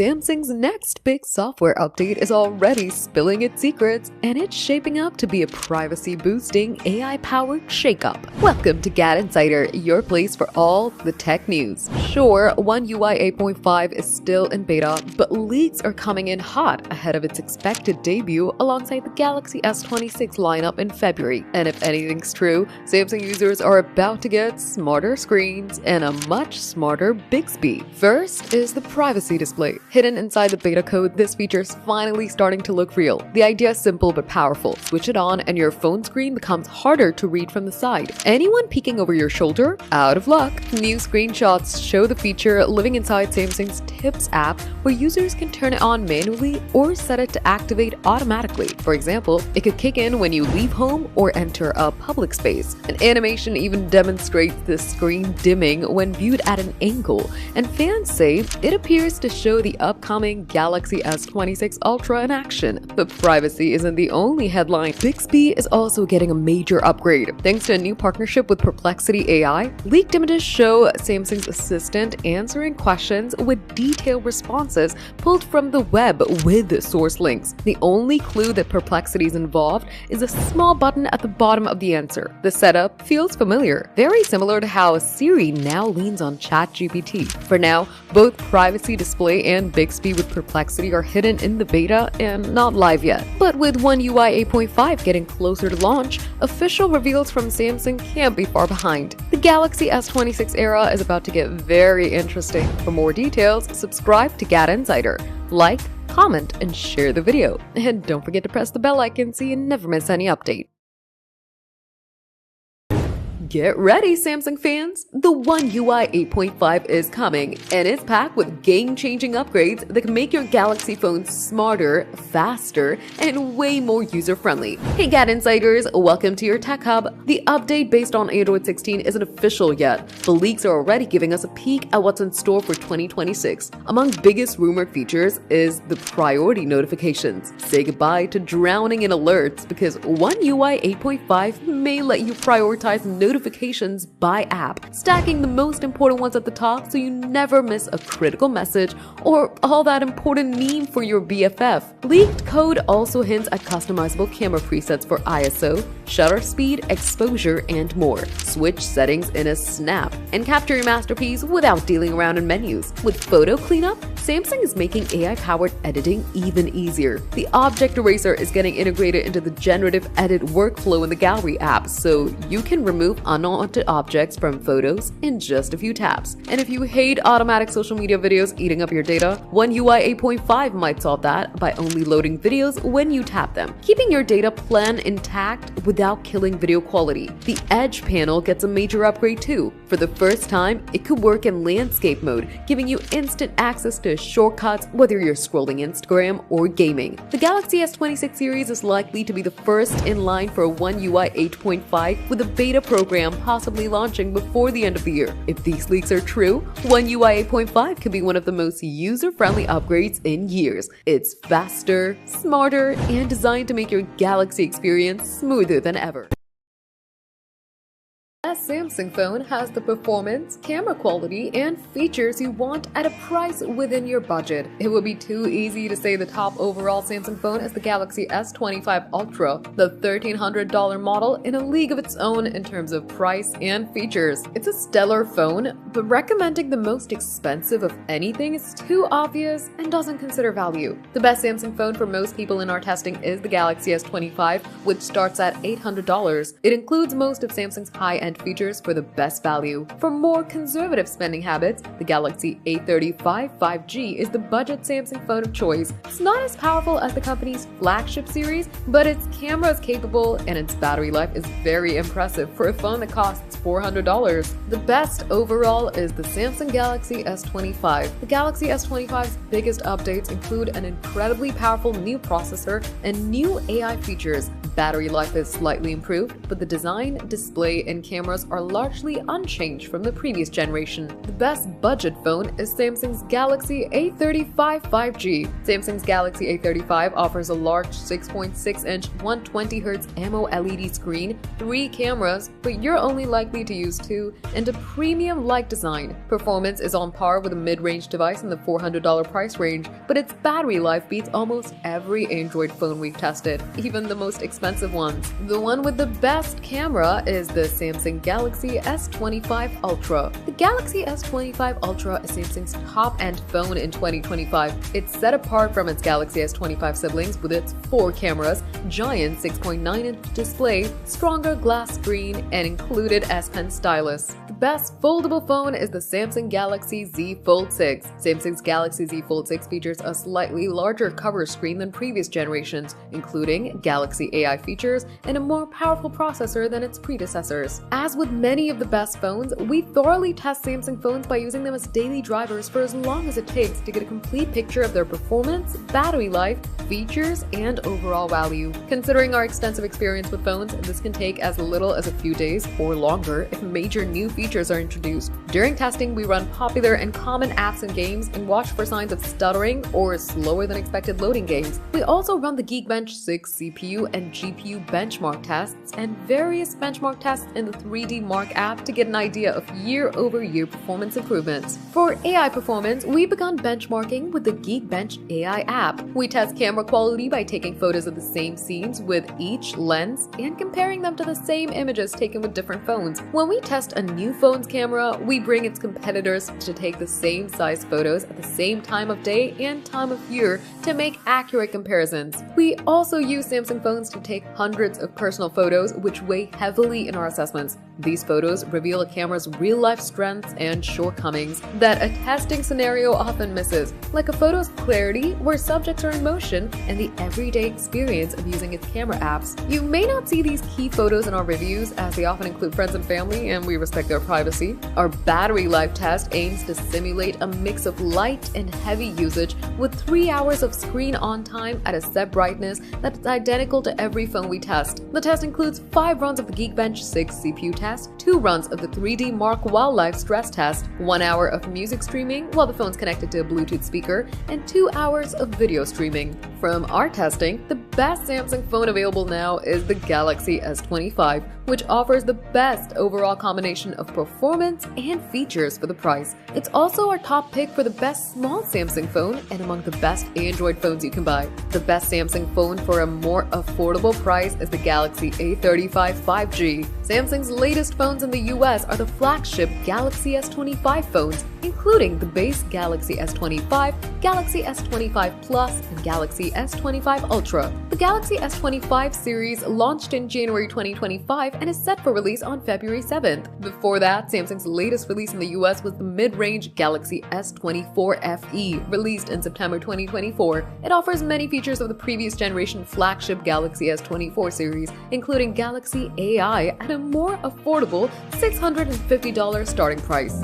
Samsung's next big software update is already spilling its secrets, and it's shaping up to be a privacy-boosting, AI-powered shakeup. Welcome to GadInsider, your place for all the tech news. Sure, One UI 8.5 is still in beta, but leaks are coming in hot ahead of its expected debut alongside the Galaxy S26 lineup in February. And if anything's true, Samsung users are about to get smarter screens and a much smarter Bixby. First is the privacy display. Hidden inside the beta code, this feature is finally starting to look real. The idea is simple but powerful. Switch it on and your phone screen becomes harder to read from the side. Anyone peeking over your shoulder? Out of luck. New screenshots show the feature living inside Samsung's Tips app, where users can turn it on manually or set it to activate automatically. For example, it could kick in when you leave home or enter a public space. An animation even demonstrates the screen dimming when viewed at an angle, and fans say it appears to show the upcoming Galaxy S26 Ultra in action. But privacy isn't the only headline. Bixby is also getting a major upgrade. Thanks to a new partnership with Perplexity AI, leaked images show Samsung's assistant answering questions with detailed responses pulled from the web with source links. The only clue that Perplexity is involved is a small button at the bottom of the answer. The setup feels familiar, very similar to how Siri now leans on ChatGPT. For now, both privacy display and Bixby with Perplexity are hidden in the beta and not live yet. But with One UI 8.5 getting closer to launch, official reveals from Samsung can't be far behind. The Galaxy S26 era is about to get very interesting. For more details, subscribe to GadInsider. Like, comment, and share the video. And don't forget to press the bell icon so you never miss any update. Get ready, Samsung fans! The One UI 8.5 is coming, and it's packed with game-changing upgrades that can make your Galaxy phone smarter, faster, and way more user-friendly. Hey GadInsiders, welcome to your Tech Hub. The update based on Android 16 isn't official yet. The leaks are already giving us a peek at what's in store for 2026. Among biggest rumored features is the priority notifications. Say goodbye to drowning in alerts, because One UI 8.5 may let you prioritize notifications by app, stacking the most important ones at the top so you never miss a critical message or all that important meme for your BFF. Leaked code also hints at customizable camera presets for ISO, shutter speed, exposure, and more. Switch settings in a snap and capture your masterpiece without dealing around in menus. With photo cleanup, Samsung is making AI-powered editing even easier. The object eraser is getting integrated into the generative edit workflow in the Gallery app, so you can remove unwanted objects from photos in just a few taps. And if you hate automatic social media videos eating up your data, One UI 8.5 might solve that by only loading videos when you tap them, keeping your data plan intact without killing video quality. The Edge panel gets a major upgrade too. For the first time, it could work in landscape mode, giving you instant access to shortcuts whether you're scrolling Instagram or gaming. The Galaxy S26 series is likely to be the first in line for One UI 8.5, with a beta program possibly launching before the end of the year. If these leaks are true, One UI 8.5 could be one of the most user-friendly upgrades in years. It's faster, smarter, and designed to make your Galaxy experience smoother than ever. A Samsung phone has the performance, camera quality, and features you want at a price within your budget. It would be too easy to say the top overall Samsung phone is the Galaxy S25 Ultra, the $1,300 model in a league of its own in terms of price and features. It's a stellar phone, but recommending the most expensive of anything is too obvious and doesn't consider value. The best Samsung phone for most people in our testing is the Galaxy S25, which starts at $800. It includes most of Samsung's high-end features for the best value. For more conservative spending habits, the Galaxy A35 5G is the budget Samsung phone of choice. It's not as powerful as the company's flagship series, but its camera is capable and its battery life is very impressive for a phone that costs $400. The best overall is the Samsung Galaxy S25. The Galaxy S25's biggest updates include an incredibly powerful new processor and new AI features. Battery life is slightly improved, but the design, display, and camera cameras are largely unchanged from the previous generation. The best budget phone is Samsung's Galaxy A35 5G. Samsung's Galaxy A35 offers a large 6.6-inch 120Hz AMOLED screen, 3 cameras, but you're only likely to use 2, and a premium-like design. Performance is on par with a mid-range device in the $400 price range, but its battery life beats almost every Android phone we've tested, even the most expensive ones. The one with the best camera is the Samsung Galaxy S25 Ultra. The Galaxy S25 Ultra is Samsung's top-end phone in 2025. It's set apart from its Galaxy S25 siblings with its 4 cameras, giant 6.9-inch display, stronger glass screen, and included S Pen stylus. The best foldable phone is the Samsung Galaxy Z Fold 6. Samsung's Galaxy Z Fold 6 features a slightly larger cover screen than previous generations, including Galaxy AI features and a more powerful processor than its predecessors. As with many of the best phones, we thoroughly test Samsung phones by using them as daily drivers for as long as it takes to get a complete picture of their performance, battery life, features, and overall value. Considering our extensive experience with phones, this can take as little as a few days or longer if major new features are introduced. During testing, we run popular and common apps and games and watch for signs of stuttering or slower than expected loading games. We also run the Geekbench 6 CPU and GPU benchmark tests and various benchmark tests in the 3D Mark app to get an idea of year-over-year performance improvements. For AI performance, we've begun benchmarking with the Geekbench AI app. We test camera quality by taking photos of the same scenes with each lens and comparing them to the same images taken with different phones. When we test a new phone's camera, we bring its competitors to take the same size photos at the same time of day and time of year to make accurate comparisons. We also use Samsung phones to take hundreds of personal photos, which weigh heavily in our assessments. These photos reveal a camera's real-life strengths and shortcomings that a testing scenario often misses, like a photo's clarity where subjects are in motion and the everyday experience of using its camera apps. You may not see these key photos in our reviews, as they often include friends and family, and we respect their privacy. Our battery life test aims to simulate a mix of light and heavy usage with 3 hours of screen on time at a set brightness that's identical to every phone we test. The test includes 5 runs of the Geekbench 6 CPU test, 2 runs of the 3D Mark Wildlife stress test, 1 hour of music streaming while the phone's connected to a Bluetooth speaker, and 2 hours of video streaming. From our testing, the best Samsung phone available now is the Galaxy S25, which offers the best overall combination of performance and features for the price. It's also our top pick for the best small Samsung phone and among the best Android phones you can buy. The best Samsung phone for a more affordable price is the Galaxy A35 5G. Samsung's latest phones in the US are the flagship Galaxy S25 phones, including the base Galaxy S25, Galaxy S25 Plus, and Galaxy S25 Ultra. The Galaxy S25 series launched in January 2025 and is set for release on February 7th. Before that, Samsung's latest release in the US was the mid-range Galaxy S24 FE, released in September 2024. It offers many features of the previous generation flagship Galaxy S24 series, including Galaxy AI at a more affordable $650 starting price.